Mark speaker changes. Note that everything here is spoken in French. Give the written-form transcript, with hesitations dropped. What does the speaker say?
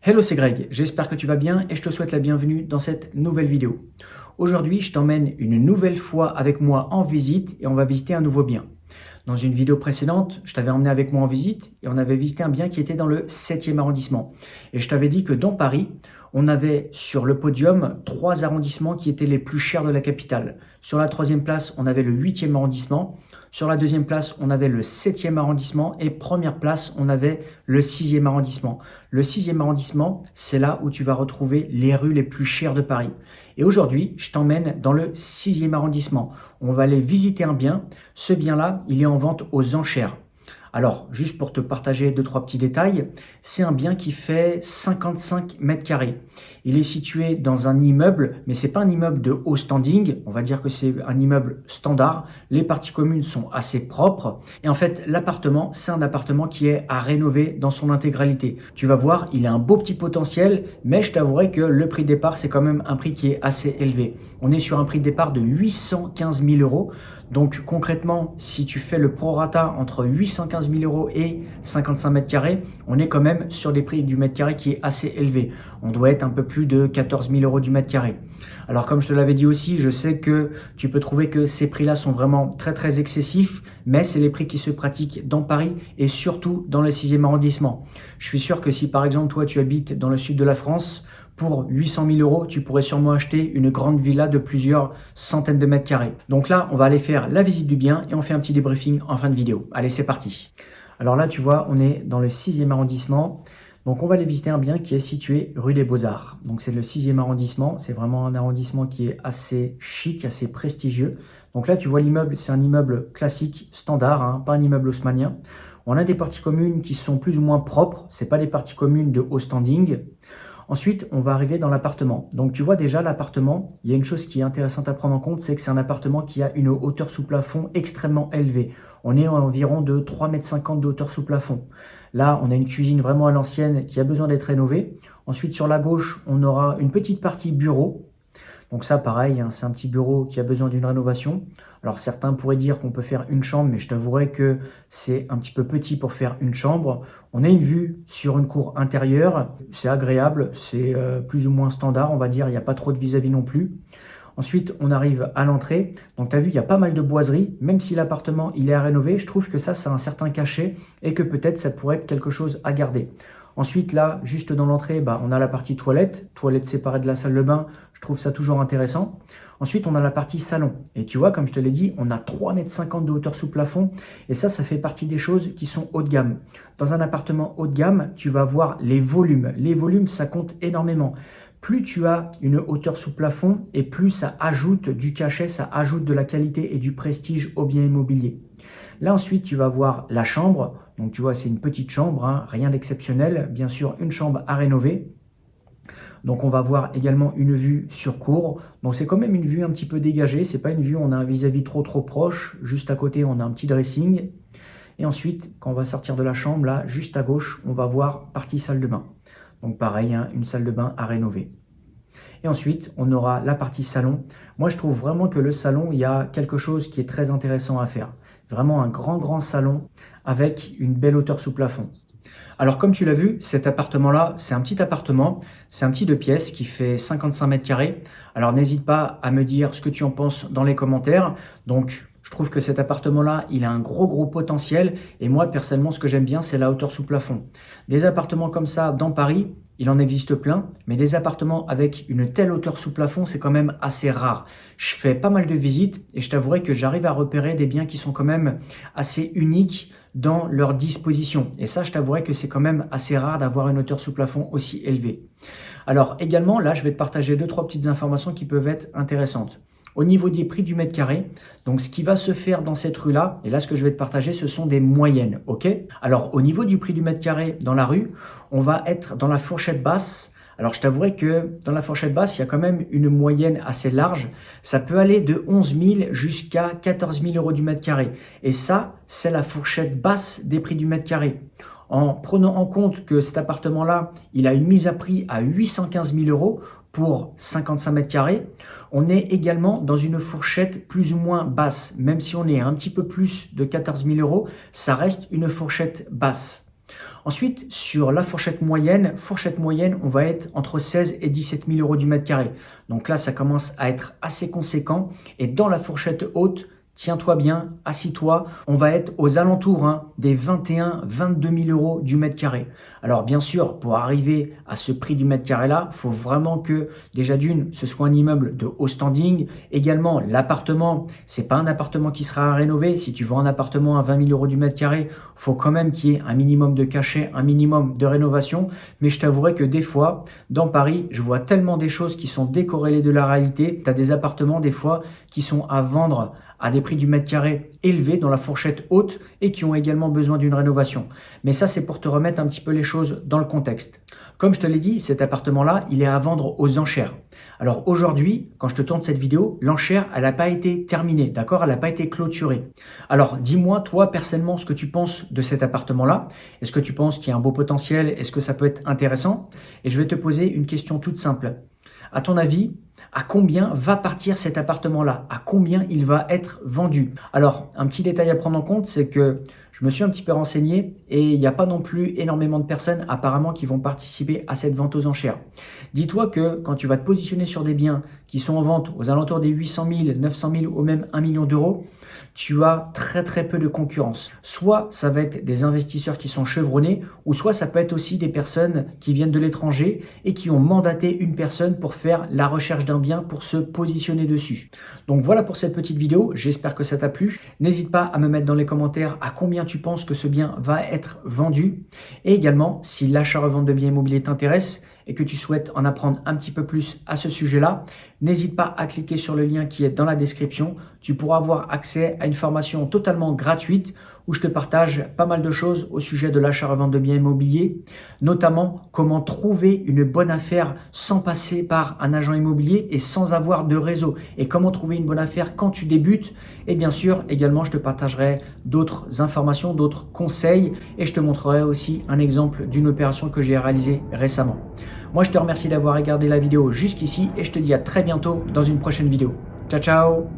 Speaker 1: Hello, c'est Greg, j'espère que tu vas bien et je te souhaite la bienvenue dans cette nouvelle vidéo. Aujourd'hui, je t'emmène une nouvelle fois avec moi en visite et on va visiter un nouveau bien. Dans une vidéo précédente, je t'avais emmené avec moi en visite et on avait visité un bien qui était dans le 7e arrondissement. Et je t'avais dit que dans Paris, on avait sur le podium 3 arrondissements qui étaient les plus chers de la capitale. Sur la 3e place, on avait le 8e arrondissement. Sur la 2e place, on avait le 7e arrondissement et première place, on avait le 6e arrondissement. Le 6e arrondissement, c'est là où tu vas retrouver les rues les plus chères de Paris. Et aujourd'hui, je t'emmène dans le 6e arrondissement. On va aller visiter un bien. Ce bien-là, il est en vente aux enchères. Alors, juste pour te partager 2-3 petits détails, c'est un bien qui fait 55 mètres carrés. Il est situé dans un immeuble, mais c'est pas un immeuble de haut standing, on va dire que c'est un immeuble standard. Les parties communes sont assez propres. Et en fait, l'appartement, c'est un appartement qui est à rénover dans son intégralité. Tu vas voir, il a un beau petit potentiel, mais je t'avouerai que le prix de départ, c'est quand même un prix qui est assez élevé. On est sur un prix de départ de 815 000 euros. Donc concrètement, si tu fais le prorata entre 815 000 euros et 55 mètres carrés, on est quand même sur des prix du mètre carré qui est assez élevé. On doit être un peu plus de 14 000 euros du mètre carré. Alors comme je te l'avais dit aussi, je sais que tu peux trouver que ces prix-là sont vraiment très excessifs, mais c'est les prix qui se pratiquent dans Paris et surtout dans le 6e arrondissement. Je suis sûr que si par exemple toi tu habites dans le sud de la France, pour 800 000 euros, tu pourrais sûrement acheter une grande villa de plusieurs centaines de mètres carrés. Donc là, on va aller faire la visite du bien et on fait un petit débriefing en fin de vidéo. Allez, c'est parti. Alors là, tu vois, on est dans le 6e arrondissement. Donc on va aller visiter un bien qui est situé rue des Beaux-Arts. Donc c'est le 6e arrondissement. C'est vraiment un arrondissement qui est assez chic, assez prestigieux. Donc là, tu vois l'immeuble, c'est un immeuble classique, standard, hein, pas un immeuble haussmannien. On a des parties communes qui sont plus ou moins propres. C'est pas des parties communes de haut standing. Ensuite, on va arriver dans l'appartement. Donc, tu vois déjà l'appartement, il y a une chose qui est intéressante à prendre en compte, c'est que c'est un appartement qui a une hauteur sous plafond extrêmement élevée. On est à environ de 3,50 m de hauteur sous plafond. Là, on a une cuisine vraiment à l'ancienne qui a besoin d'être rénovée. Ensuite, sur la gauche, on aura une petite partie bureau. Donc ça, pareil, hein, c'est un petit bureau qui a besoin d'une rénovation. Alors certains pourraient dire qu'on peut faire une chambre, mais je t'avouerai que c'est un petit peu petit pour faire une chambre. On a une vue sur une cour intérieure, c'est agréable, c'est plus ou moins standard, on va dire, il n'y a pas trop de vis-à-vis non plus. Ensuite, on arrive à l'entrée. Donc, tu as vu, il y a pas mal de boiseries. Même si l'appartement il est à rénover, je trouve que ça a un certain cachet et que peut-être ça pourrait être quelque chose à garder. Ensuite, là, juste dans l'entrée, on a la partie toilette séparée de la salle de bain. Je trouve ça toujours intéressant. Ensuite, on a la partie salon. Et tu vois, comme je te l'ai dit, on a 3,50 m de hauteur sous plafond. Et ça fait partie des choses qui sont haut de gamme. Dans un appartement haut de gamme, tu vas voir les volumes. Les volumes, ça compte énormément. Plus tu as une hauteur sous plafond et plus ça ajoute du cachet, ça ajoute de la qualité et du prestige au bien immobilier. Là ensuite, tu vas voir la chambre. Donc tu vois, c'est une petite chambre, hein, rien d'exceptionnel. Bien sûr, une chambre à rénover. Donc on va voir également une vue sur cour. Donc c'est quand même une vue un petit peu dégagée. C'est pas une vue où on a un vis-à-vis trop proche. Juste à côté, on a un petit dressing. Et ensuite, quand on va sortir de la chambre, là, juste à gauche, on va voir partie salle de bain. Donc pareil, hein, une salle de bain à rénover. Et ensuite, on aura la partie salon. Moi, je trouve vraiment que le salon, il y a quelque chose qui est très intéressant à faire. Vraiment un grand salon avec une belle hauteur sous plafond. Alors, comme tu l'as vu, cet appartement-là, c'est un petit appartement. C'est un petit 2 pièces qui fait 55 mètres carrés. Alors, n'hésite pas à me dire ce que tu en penses dans les commentaires. Donc, je trouve que cet appartement-là, il a un gros potentiel. Et moi, personnellement, ce que j'aime bien, c'est la hauteur sous plafond. Des appartements comme ça dans Paris, il en existe plein, mais des appartements avec une telle hauteur sous plafond, c'est quand même assez rare. Je fais pas mal de visites et je t'avouerai que j'arrive à repérer des biens qui sont quand même assez uniques dans leur disposition. Et ça, je t'avouerai que c'est quand même assez rare d'avoir une hauteur sous plafond aussi élevée. Alors également, là, je vais te partager 2-3 petites informations qui peuvent être intéressantes. Au niveau des prix du mètre carré, donc ce qui va se faire dans cette rue-là, et là ce que je vais te partager, ce sont des moyennes, ok? Alors au niveau du prix du mètre carré dans la rue, on va être dans la fourchette basse. Alors je t'avouerai que dans la fourchette basse, il y a quand même une moyenne assez large. Ça peut aller de 11 000 jusqu'à 14 000 euros du mètre carré. Et ça, c'est la fourchette basse des prix du mètre carré. En prenant en compte que cet appartement-là, il a une mise à prix à 815 000 euros pour 55 mètres carrés, on est également dans une fourchette plus ou moins basse. Même si on est un petit peu plus de 14 000 euros, ça reste une fourchette basse. Ensuite, sur la fourchette moyenne, on va être entre 16 et 17 000 euros du mètre carré. Donc là, ça commence à être assez conséquent. Et dans la fourchette haute, tiens-toi bien, assis-toi, on va être aux alentours des 21 22 000 euros du mètre carré. Alors bien sûr, pour arriver à ce prix du mètre carré là, il faut vraiment que déjà d'une, ce soit un immeuble de haut standing. Également, l'appartement, c'est pas un appartement qui sera à rénover. Si tu vends un appartement à 20 000 euros du mètre carré, faut quand même qu'il y ait un minimum de cachet, un minimum de rénovation. Mais je t'avouerai que des fois, dans Paris, je vois tellement des choses qui sont décorrélées de la réalité. Tu as des appartements des fois qui sont à vendre à des prix du mètre carré élevés dans la fourchette haute et qui ont également besoin d'une rénovation. Mais ça, c'est pour te remettre un petit peu les choses dans le contexte. Comme je te l'ai dit, cet appartement-là, il est à vendre aux enchères. Alors aujourd'hui, quand je te tourne cette vidéo, l'enchère, elle n'a pas été terminée, d'accord? Elle n'a pas été clôturée. Alors dis-moi, toi, personnellement, ce que tu penses de cet appartement-là. Est-ce que tu penses qu'il y a un beau potentiel? Est-ce que ça peut être intéressant? Et je vais te poser une question toute simple. À ton avis, à combien va partir cet appartement-là? À combien il va être vendu? Alors, un petit détail à prendre en compte, c'est que je me suis un petit peu renseigné et il n'y a pas non plus énormément de personnes apparemment qui vont participer à cette vente aux enchères. Dis-toi que quand tu vas te positionner sur des biens qui sont en vente aux alentours des 800 000, 900 000 ou même 1 million d'euros, tu as très peu de concurrence. Soit ça va être des investisseurs qui sont chevronnés, ou soit ça peut être aussi des personnes qui viennent de l'étranger et qui ont mandaté une personne pour faire la recherche d'un bien, pour se positionner dessus. Donc voilà pour cette petite vidéo, j'espère que ça t'a plu. N'hésite pas à me mettre dans les commentaires à combien tu penses que ce bien va être vendu. Et également, si l'achat-revente de biens immobiliers t'intéresse et que tu souhaites en apprendre un petit peu plus à ce sujet-là, n'hésite pas à cliquer sur le lien qui est dans la description. Tu pourras avoir accès à une formation totalement gratuite où je te partage pas mal de choses au sujet de l'achat-revente de biens immobiliers, notamment comment trouver une bonne affaire sans passer par un agent immobilier et sans avoir de réseau, et comment trouver une bonne affaire quand tu débutes. Et bien sûr, également, je te partagerai d'autres informations, d'autres conseils, et je te montrerai aussi un exemple d'une opération que j'ai réalisée récemment. Moi, je te remercie d'avoir regardé la vidéo jusqu'ici et je te dis à très bientôt dans une prochaine vidéo. Ciao, ciao!